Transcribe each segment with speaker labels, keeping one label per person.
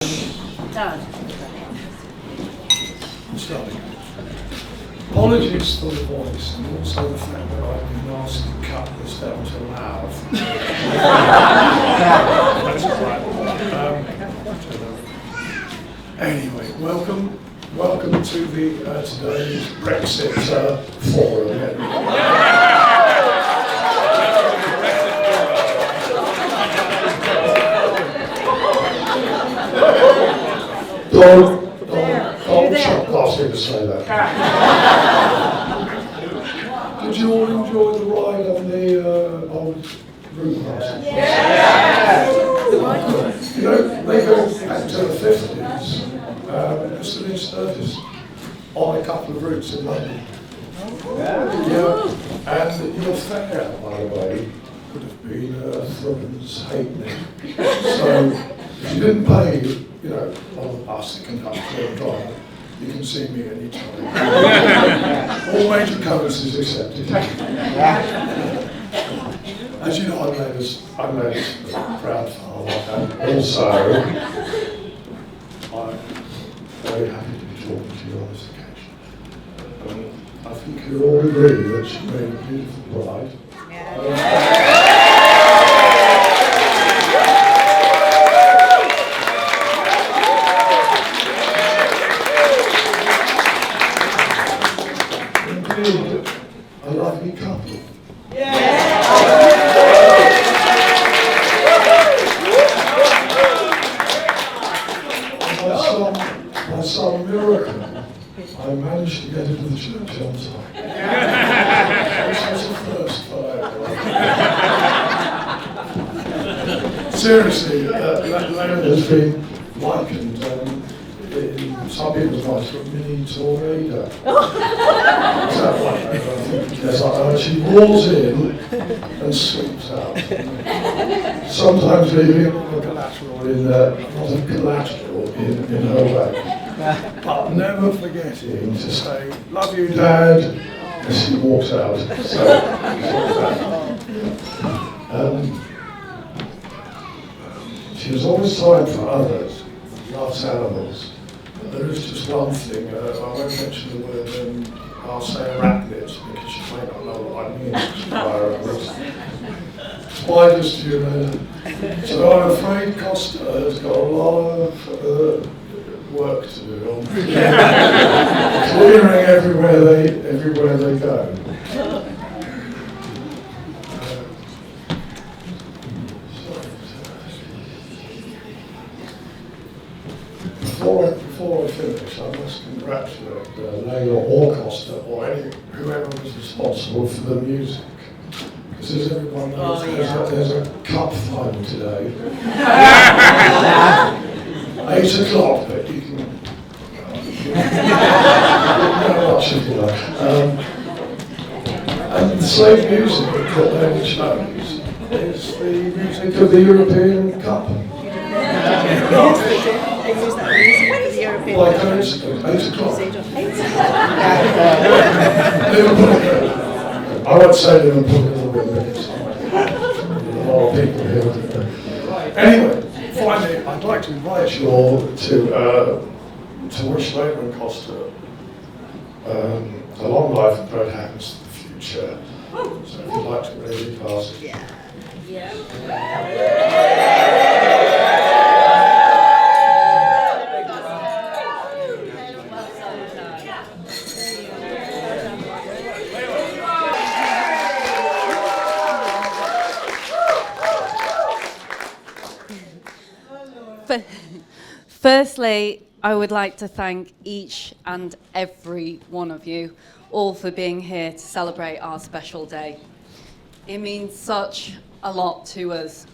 Speaker 1: Dad.
Speaker 2: Starting. Apologies for the voice and also the fact that I've been asked to cut this down to loud. Anyway, welcome to the today's Brexit forum. Don't ask me to say that. Did you all enjoy the ride on the old route bus?
Speaker 1: Yeah.
Speaker 2: You know, they go back to the 50s, still in service on a couple of routes in London. Yeah, and your fare, by the way, would have been Thrummond's halfpenny. So if you didn't pay, you know, on the bus, the conductor or driver, you can see me anytime. All major currencies accepted. As you know, I'm made as a proud father, and also I'm very happy to be talking to you on this occasion. I think you all agree that she made a beautiful bride. A lovely couple. By some miracle, I managed to get into the church on time. This was the first time. Seriously, Leila has been likened in some people's minds for a mini tornado. She rolls in and sweeps out. Sometimes leaving a lot of collateral in her way. But never forgetting to say, "Love you, Dad," as she walks out. So, she was always time for others, loves animals. There is just one thing, I won't mention the word, I'll say arachnids, because you may not know what I mean by arachnids. Spiders to you, so I'm afraid Costa has got a lot of work to do on clearing everywhere they go. Before I finish, I must congratulate Leila or Costa or whoever was responsible for the music. Because as everyone knows, there's a cup final today. 8 o'clock, but you can watch if you like. And the same music that they chose is the music of the European Cup. Like coincidence, 8 o'clock. I won't say Liverpool in the minutes. A lot of people here. Anyway, finally, I'd like to invite you all to wish Leila and Costa a long life and great happiness in the future. So if you'd like to really pass it.
Speaker 3: Firstly, I would like to thank each and every one of you all for being here to celebrate our special day. It means such a lot to us,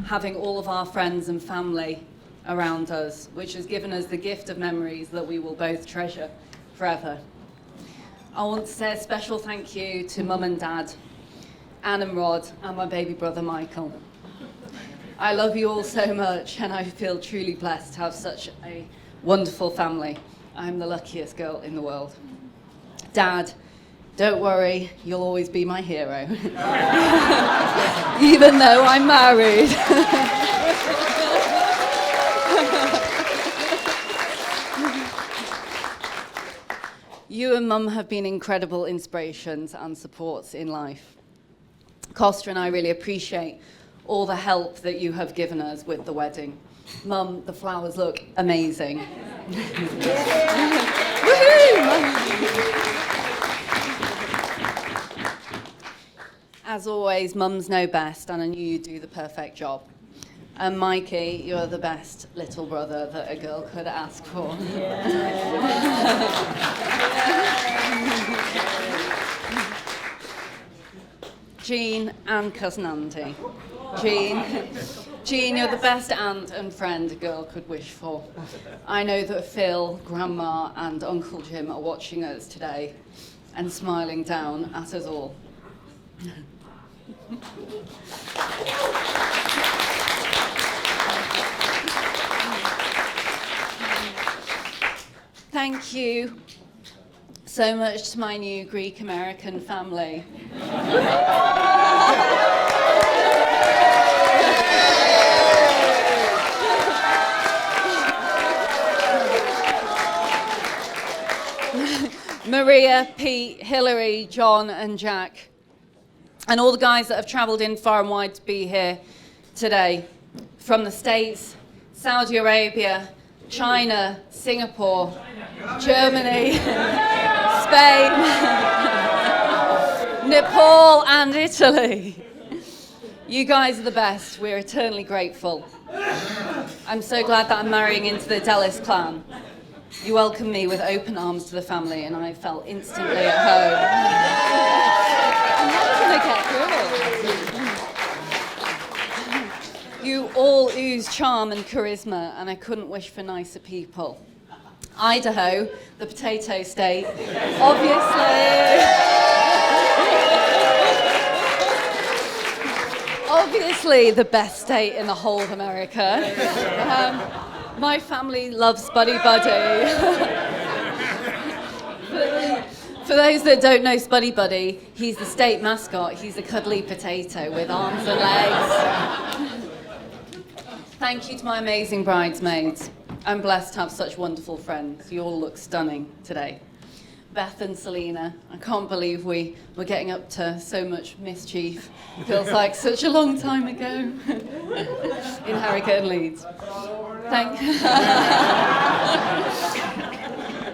Speaker 3: having all of our friends and family around us, which has given us the gift of memories that we will both treasure forever. I want to say a special thank you to Mum and Dad, Anne and Rod, and my baby brother Michael. I love you all so much, and I feel truly blessed to have such a wonderful family. I'm the luckiest girl in the world. Dad, don't worry, you'll always be my hero. Even though I'm married. You and Mum have been incredible inspirations and supports in life. Costa and I really appreciate all the help that you have given us with the wedding. Mum, the flowers look amazing. As always, Mums know best, and I knew you'd do the perfect job. And Mikey, you're the best little brother that a girl could ask for. Jean and cousin Andy. Jean, you're the best aunt and friend a girl could wish for. I know that Phil, Grandma and Uncle Jim are watching us today and smiling down at us all. Thank you so much to my new Greek-American family. Maria, Pete, Hillary, John and Jack, and all the guys that have travelled in far and wide to be here today, from the States, Saudi Arabia, China, Singapore, Germany, Spain, Nepal and Italy. You guys are the best. We're eternally grateful. I'm so glad that I'm marrying into the Dallas clan. You welcomed me with open arms to the family and I felt instantly at home. You all ooze charm and charisma and I couldn't wish for nicer people. Idaho, the potato state, obviously the best state in the whole of America. My family loves Buddy Buddy. For those that don't know Spuddy Buddy, he's the state mascot. He's a cuddly potato with arms and legs. Thank you to my amazing bridesmaids. I'm blessed to have such wonderful friends. You all look stunning today. Beth and Selena, I can't believe we're getting up to so much mischief. Feels like such a long time ago in Harrogate and Leeds.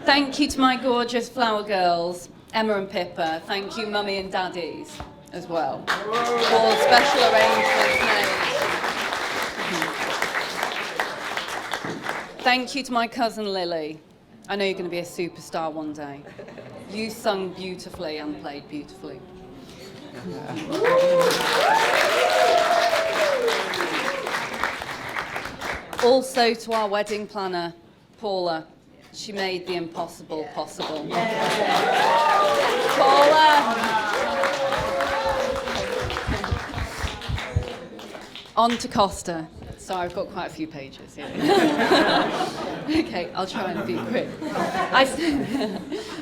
Speaker 3: Thank you to my gorgeous flower girls, Emma and Pippa. Thank you, Mummy and Daddies, as well. All special arrangements made. Thank you to my cousin Lily. I know you're going to be a superstar one day. You sung beautifully and played beautifully. Also to our wedding planner, Paula. She made the impossible possible. Paula! On to Costa. Sorry, I've got quite a few pages here. Okay, I'll try and be quick.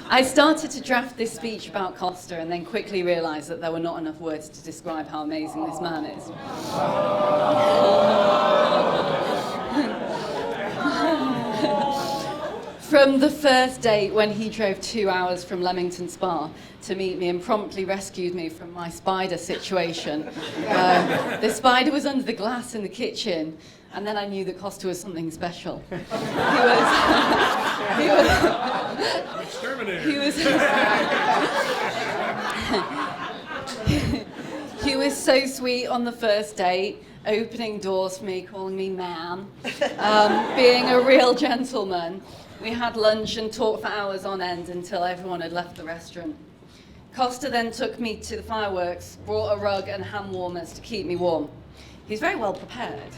Speaker 3: I started to draft this speech about Costa and then quickly realised that there were not enough words to describe how amazing this man is. From the first date when he drove 2 hours from Leamington Spa to meet me and promptly rescued me from my spider situation. The spider was under the glass in the kitchen, and then I knew that Costa was something special. He was so sweet on the first date, opening doors for me, calling me ma'am, being a real gentleman. We had lunch and talked for hours on end until everyone had left the restaurant. Costa then took me to the fireworks, brought a rug and hand warmers to keep me warm. He's very well prepared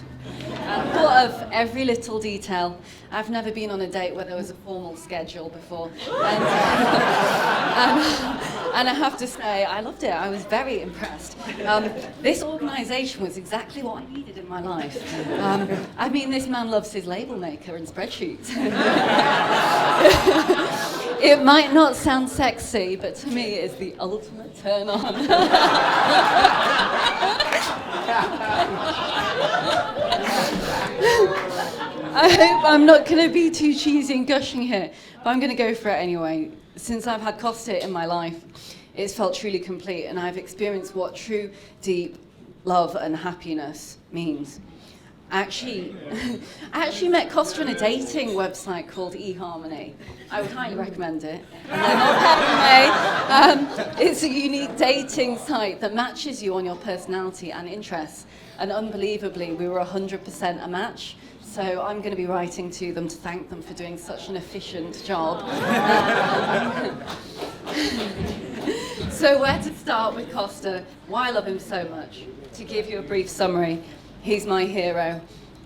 Speaker 3: and thought of every little detail. I've never been on a date where there was a formal schedule before. And I have to say, I loved it. I was very impressed. This organisation was exactly what I needed in my life. I mean, this man loves his label maker and spreadsheets. It might not sound sexy, but to me it is the ultimate turn on. I hope I'm not going to be too cheesy and gushing here, but I'm going to go for it anyway. Since I've had Costa in my life, it's felt truly complete, and I've experienced what true, deep love and happiness means. I actually met Costa on a dating website called eHarmony. I would highly recommend it. And they're not helping me. It's a unique dating site that matches you on your personality and interests. And unbelievably, we were 100% a match. So I'm going to be writing to them to thank them for doing such an efficient job. So where to start with Costa? Why I love him so much? To give you a brief summary, he's my hero.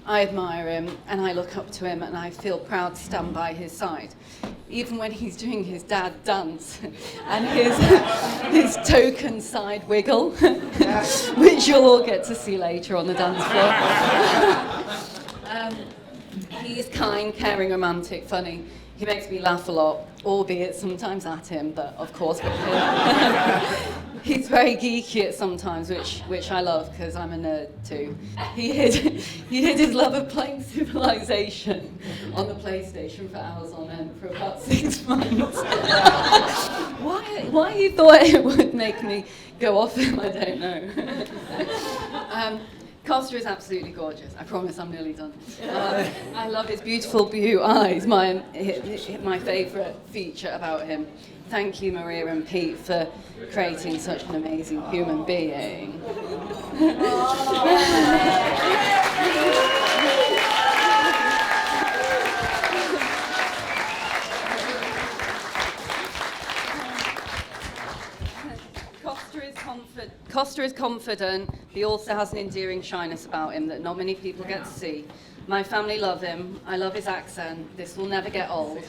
Speaker 3: I admire him and I look up to him and I feel proud to stand by his side. Even when he's doing his dad dance and his token side wiggle, which you'll all get to see later on the dance floor. He's kind, caring, romantic, funny. He makes me laugh a lot, albeit sometimes at him, but of course with him. He's very geeky at sometimes, which I love because I'm a nerd too. He hid his love of playing Civilization on the PlayStation for hours on end for about 6 months. Why he thought it would make me go off him, I don't know. Costa is absolutely gorgeous. I promise I'm nearly done. I love his beautiful blue eyes, my favourite feature about him. Thank you, Maria and Pete, for creating such an amazing human being. Costa is confident. He also has an endearing shyness about him that not many people get to see. My family love him. I love his accent. This will never get old.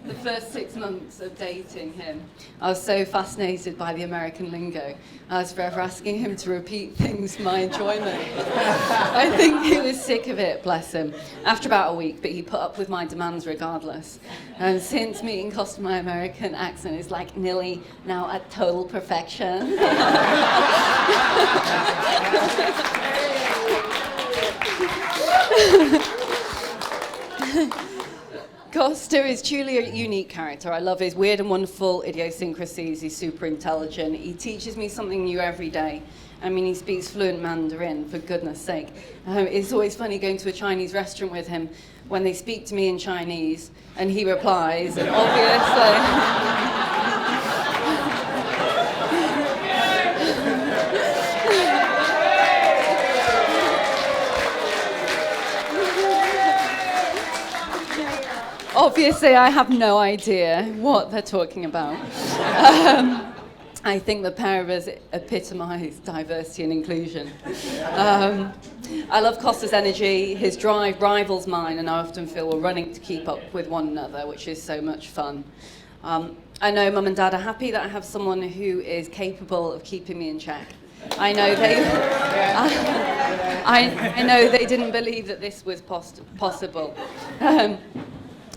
Speaker 3: The first 6 months of dating him, I was so fascinated by the American lingo. I was forever asking him to repeat things for my enjoyment. I think he was sick of it, bless him, after about a week, but he put up with my demands regardless. And since meeting Costa, my American accent is like nearly now at total perfection. Costa is truly a unique character. I love his weird and wonderful idiosyncrasies. He's super intelligent. He teaches me something new every day. I mean, he speaks fluent Mandarin, for goodness sake. It's always funny going to a Chinese restaurant with him when they speak to me in Chinese and he replies, and obviously... Obviously, I have no idea what they're talking about. I think the pair of us epitomise diversity and inclusion. I love Costa's energy. His drive rivals mine, and I often feel we're running to keep up with one another, which is so much fun. I know Mum and Dad are happy that I have someone who is capable of keeping me in check. I know I know they didn't believe that this was possible.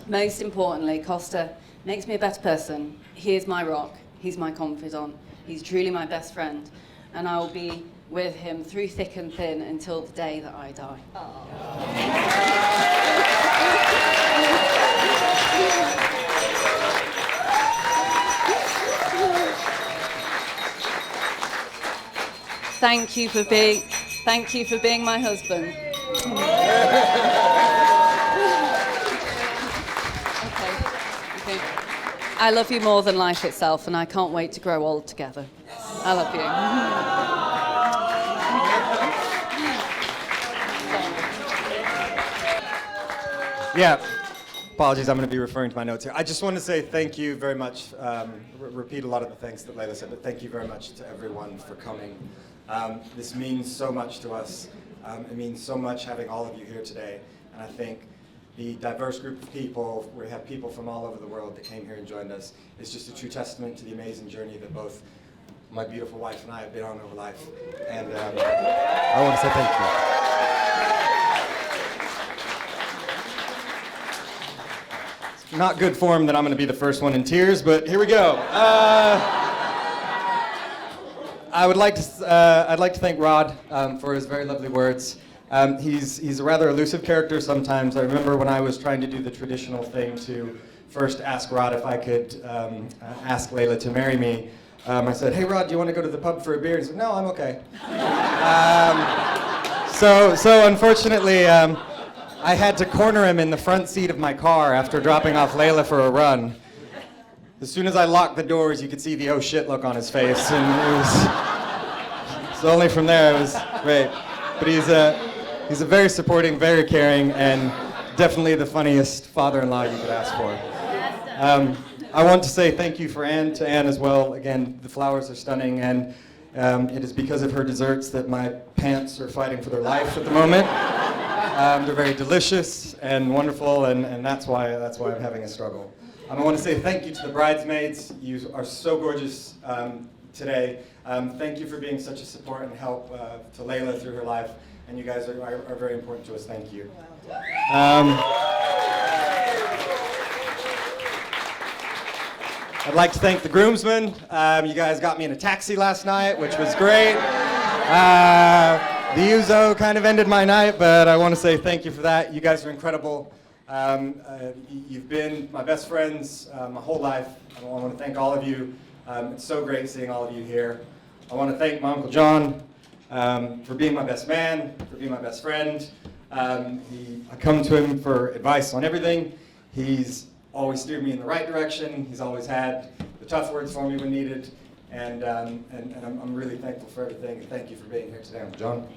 Speaker 3: Most importantly, Costa makes me a better person. He is my rock. He's my confidant. He's truly my best friend. And I will be with him through thick and thin until the day that I die. Thank you for being my husband. I love you more than life itself, and I can't wait to grow old together. I love you.
Speaker 1: Yeah, apologies, I'm going to be referring to my notes here. I just want to say thank you very much, repeat a lot of the things that Leila said, but thank you very much to everyone for coming. This means so much to us. It means so much having all of you here today, and I think the diverse group of people, we have people from all over the world that came here and joined us. It's just a true testament to the amazing journey that both my beautiful wife and I have been on over life. And I want to say thank you. It's not good form that I'm going to be the first one in tears, but here we go. I'd like to thank Rod for his very lovely words. He's a rather elusive character sometimes. I remember when I was trying to do the traditional thing to first ask Rod if I could ask Leila to marry me. I said, "Hey Rod, do you want to go to the pub for a beer?" He said, "No, I'm okay." So unfortunately, I had to corner him in the front seat of my car after dropping off Leila for a run. As soon as I locked the doors, you could see the "oh shit" look on his face, and it was so only from there it was great. But he's a very supporting, very caring, and definitely the funniest father-in-law you could ask for. I want to say thank you to Anne as well. Again, the flowers are stunning, and it is because of her desserts that my pants are fighting for their life at the moment. They're very delicious and wonderful, and that's why I'm having a struggle. I want to say thank you to the bridesmaids. You are so gorgeous today. Thank you for being such a support and help to Leila through her life, and you guys are very important to us. Thank you. I'd like to thank the groomsmen. You guys got me in a taxi last night, which was great. The Uzo kind of ended my night, but I want to say thank you for that. You guys are incredible. You've been my best friends my whole life. I want to thank all of you. It's so great seeing all of you here. I want to thank my Uncle John for being my best man, for being my best friend. I come to him for advice on everything. He's always steered me in the right direction. He's always had the tough words for me when needed. And I'm really thankful for everything. And thank you for being here today, Uncle John.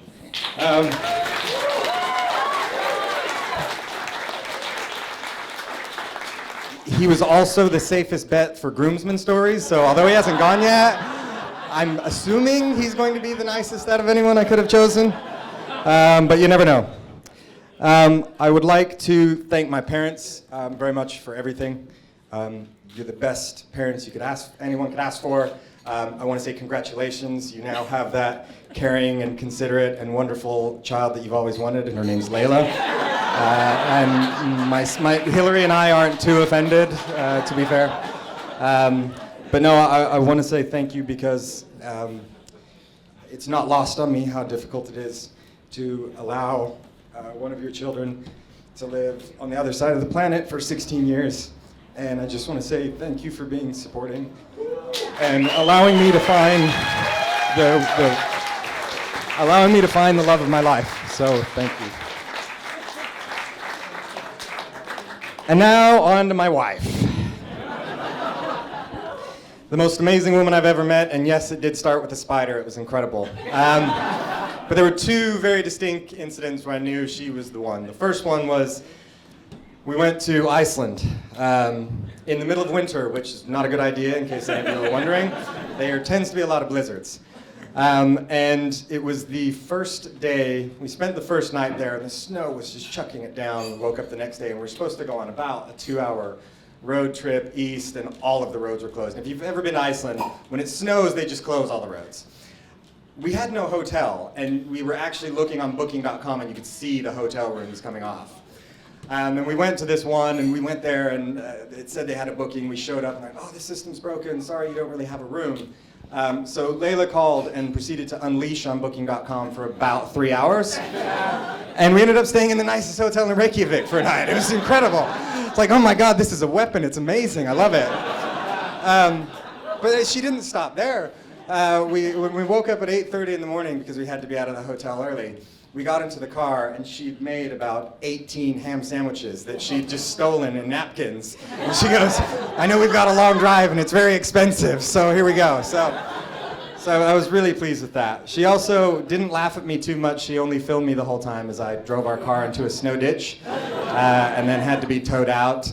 Speaker 1: He was also the safest bet for groomsmen stories, so although he hasn't gone yet, I'm assuming he's going to be the nicest out of anyone I could have chosen, but you never know. I would like to thank my parents very much for everything. You're the best parents anyone could ask for. I want to say congratulations. You now have that caring and considerate and wonderful child that you've always wanted, and her name's Leila. And my Hillary and I aren't too offended, to be fair. But no, I want to say thank you because it's not lost on me how difficult it is to allow one of your children to live on the other side of the planet for 16 years. And I just want to say thank you for being supporting and allowing me to find the love of my life. So thank you. And now on to my wife. The most amazing woman I've ever met, and yes, it did start with a spider. It was incredible. But there were two very distinct incidents where I knew she was the one. The first one was we went to Iceland in the middle of winter, which is not a good idea in case any of you are wondering. There tends to be a lot of blizzards. And it was the first day, we spent the first night there, and the snow was just chucking it down. We woke up the next day, and we were supposed to go on about a 2-hour road trip east, and all of the roads were closed. And if you've ever been to Iceland, when it snows, they just close all the roads. We had no hotel, and we were actually looking on booking.com, and you could see the hotel rooms coming off. And we went to this one, and we went there, and it said they had a booking. We showed up, and like, oh, the system's broken. Sorry, you don't really have a room. So Leila called and proceeded to unleash on booking.com for about 3 hours. And we ended up staying in the nicest hotel in Reykjavik for a night. It was incredible. It's like, oh my God, this is a weapon. It's amazing. I love it. But she didn't stop there. When we woke up at 8:30 in the morning because we had to be out of the hotel early, we got into the car, and she'd made about 18 ham sandwiches that she'd just stolen in napkins. And she goes, I know we've got a long drive, and it's very expensive, so here we go. So I was really pleased with that. She also didn't laugh at me too much. She only filmed me the whole time as I drove our car into a snow ditch and then had to be towed out.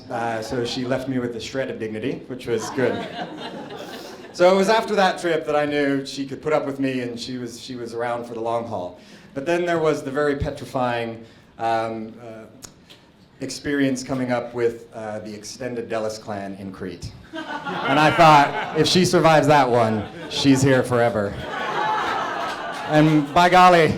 Speaker 1: So she left me with a shred of dignity, which was good. So it was after that trip that I knew she could put up with me, and she was around for the long haul. But then there was the very petrifying experience coming up with the extended Delis clan in Crete. And I thought, if she survives that one, she's here forever. And by golly,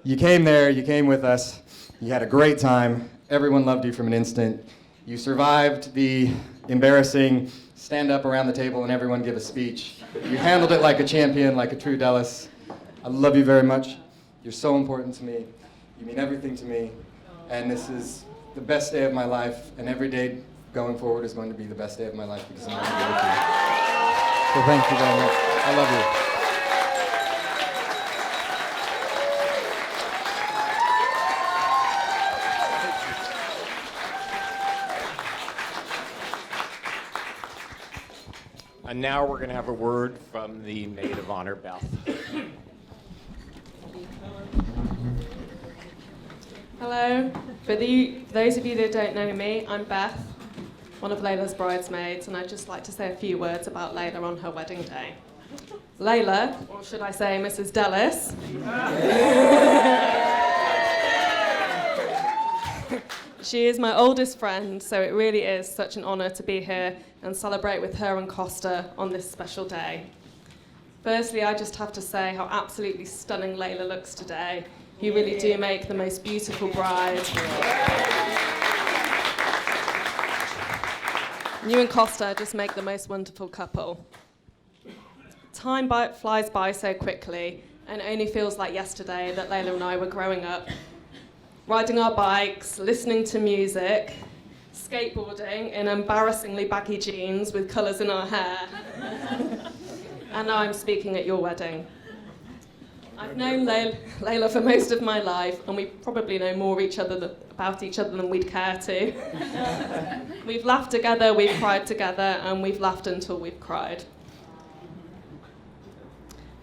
Speaker 1: you came there, you came with us, you had a great time, everyone loved you from an instant. You survived the embarrassing stand up around the table and everyone give a speech. You handled it like a champion, like a true Delis. I love you very much. You're so important to me. You mean everything to me, and this is the best day of my life, and every day going forward is going to be the best day of my life because I'm going to be with you. So thank you very much. I love you.
Speaker 4: And now we're going to have a word from the maid of honor, Beth.
Speaker 5: Hello. For those of you that don't know me, I'm Beth, one of Leila's bridesmaids, and I'd just like to say a few words about Leila on her wedding day. Leila, or should I say Mrs. Dallas, she is my oldest friend, so it really is such an honour to be here and celebrate with her and Costa on this special day. Firstly, I just have to say how absolutely stunning Leila looks today. You really do make the most beautiful bride. You and Costa just make the most wonderful couple. Time flies by so quickly, and it only feels like yesterday that Leila and I were growing up, riding our bikes, listening to music, skateboarding in embarrassingly baggy jeans with colours in our hair. And now I'm speaking at your wedding. I've known Leila for most of my life, and we probably know more about each other than we'd care to. We've laughed together, we've cried together, and we've laughed until we've cried.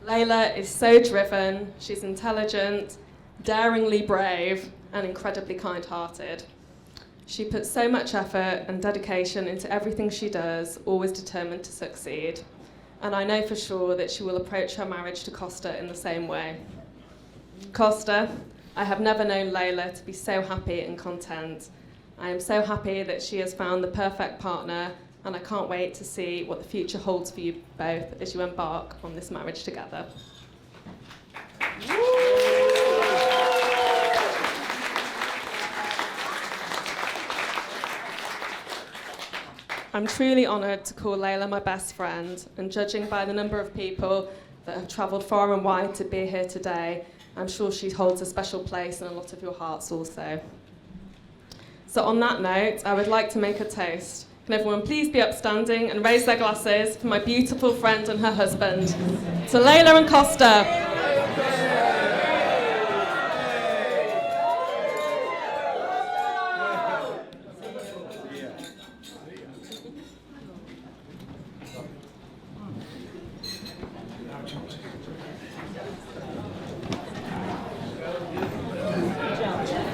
Speaker 5: Leila is so driven, she's intelligent, daringly brave, and incredibly kind-hearted. She puts so much effort and dedication into everything she does, always determined to succeed. And I know for sure that she will approach her marriage to Costa in the same way. Costa, I have never known Leila to be so happy and content. I am so happy that she has found the perfect partner, and I can't wait to see what the future holds for you both as you embark on this marriage together. I'm truly honoured to call Leila my best friend, and judging by the number of people that have travelled far and wide to be here today, I'm sure she holds a special place in a lot of your hearts also. So on that note, I would like to make a toast. Can everyone please be upstanding and raise their glasses for my beautiful friend and her husband, to Leila and Costa.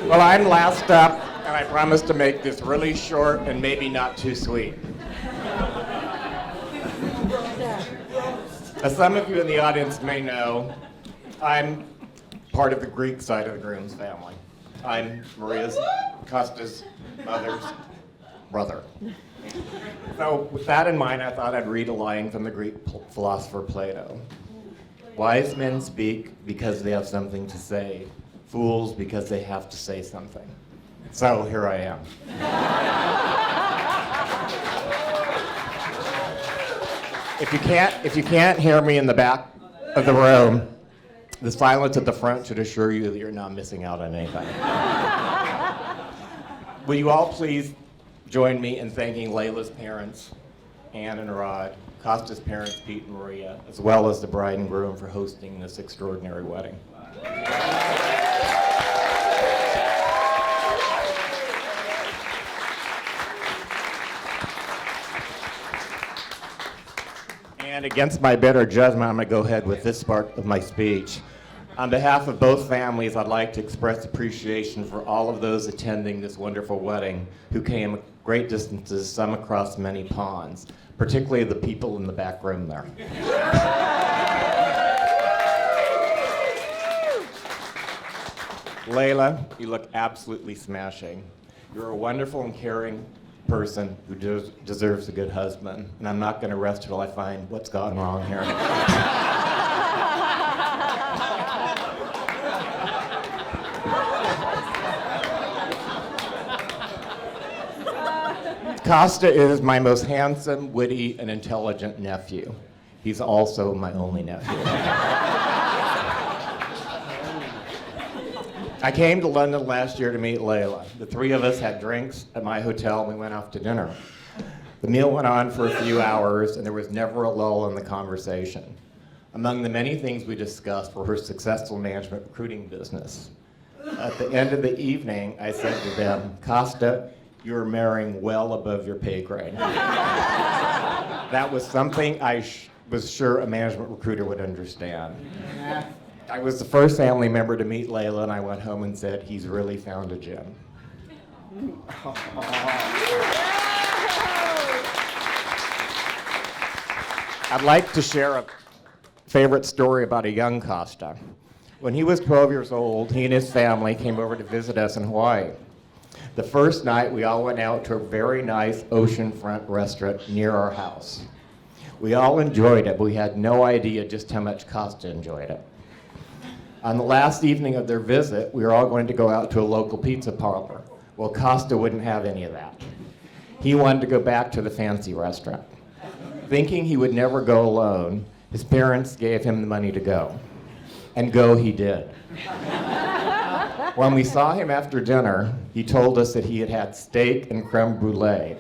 Speaker 4: Well, I'm last up, and I promise to make this really short and maybe not too sweet. As some of you in the audience may know, I'm part of the Greek side of the groom's family. I'm Maria's, Costa's mother's brother. So with that in mind, I thought I'd read a line from the Greek philosopher Plato. Wise men speak because they have something to say. Fools because they have to say something. So here I am. If you can't hear me in the back of the room, the silence at the front should assure you that you're not missing out on anything. Will you all please join me in thanking Leila's parents, Anne and Rod, Costa's parents, Pete and Maria, as well as the bride and groom for hosting this extraordinary wedding. And against my better judgment, I'm going to go ahead with this part of my speech. On behalf of both families, I'd like to express appreciation for all of those attending this wonderful wedding who came great distances, some across many ponds, particularly the people in the back room there. Leila, you look absolutely smashing. You're a wonderful and caring person who deserves a good husband, and I'm not going to rest till I find what's gone wrong here. Costa is my most handsome, witty, and intelligent nephew. He's also my only nephew. I came to London last year to meet Leila. The three of us had drinks at my hotel and we went off to dinner. The meal went on for a few hours and there was never a lull in the conversation. Among the many things we discussed were her successful management recruiting business. At the end of the evening, I said to them, Costa, you're marrying well above your pay grade. That was something I was sure a management recruiter would understand. I was the first family member to meet Leila, and I went home and said, he's really found a gem. I'd like to share a favorite story about a young Costa. When he was 12 years old, he and his family came over to visit us in Hawaii. The first night, we all went out to a very nice oceanfront restaurant near our house. We all enjoyed it, but we had no idea just how much Costa enjoyed it. On the last evening of their visit, we were all going to go out to a local pizza parlor. Well, Costa wouldn't have any of that. He wanted to go back to the fancy restaurant. Thinking he would never go alone, his parents gave him the money to go. And go he did. When we saw him after dinner, he told us that he had had steak and creme brulee,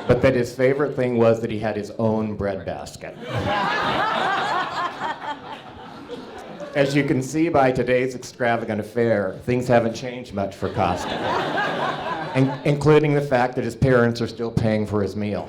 Speaker 4: but that his favorite thing was that he had his own bread basket. As you can see by today's extravagant affair, things haven't changed much for Costa, including the fact that his parents are still paying for his meal.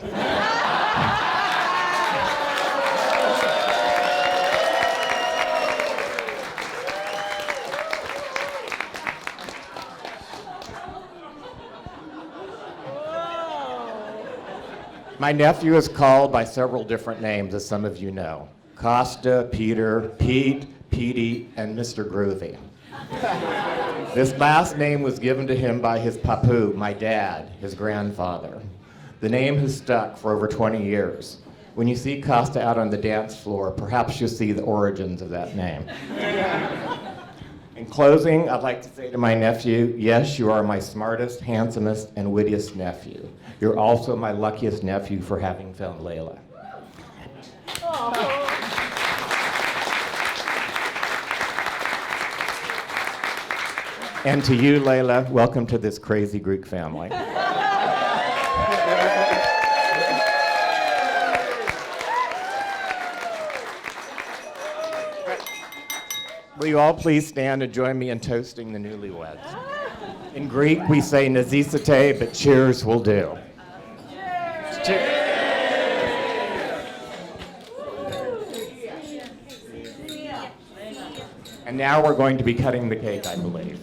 Speaker 4: My nephew is called by several different names, as some of you know. Costa, Peter, Pete, Petey, and Mr. Groovy. This last name was given to him by his papu, my dad, his grandfather. The name has stuck for over 20 years. When you see Costa out on the dance floor, perhaps you'll see the origins of that name. In closing, I'd like to say to my nephew, yes, you are my smartest, handsomest, and wittiest nephew. You're also my luckiest nephew for having found Leila. And to you, Leila, welcome to this crazy Greek family. Will you all please stand and join me in toasting the newlyweds? In Greek, we say nazisate, but cheers will do. Cheers. And now we're going to be cutting the cake, I believe.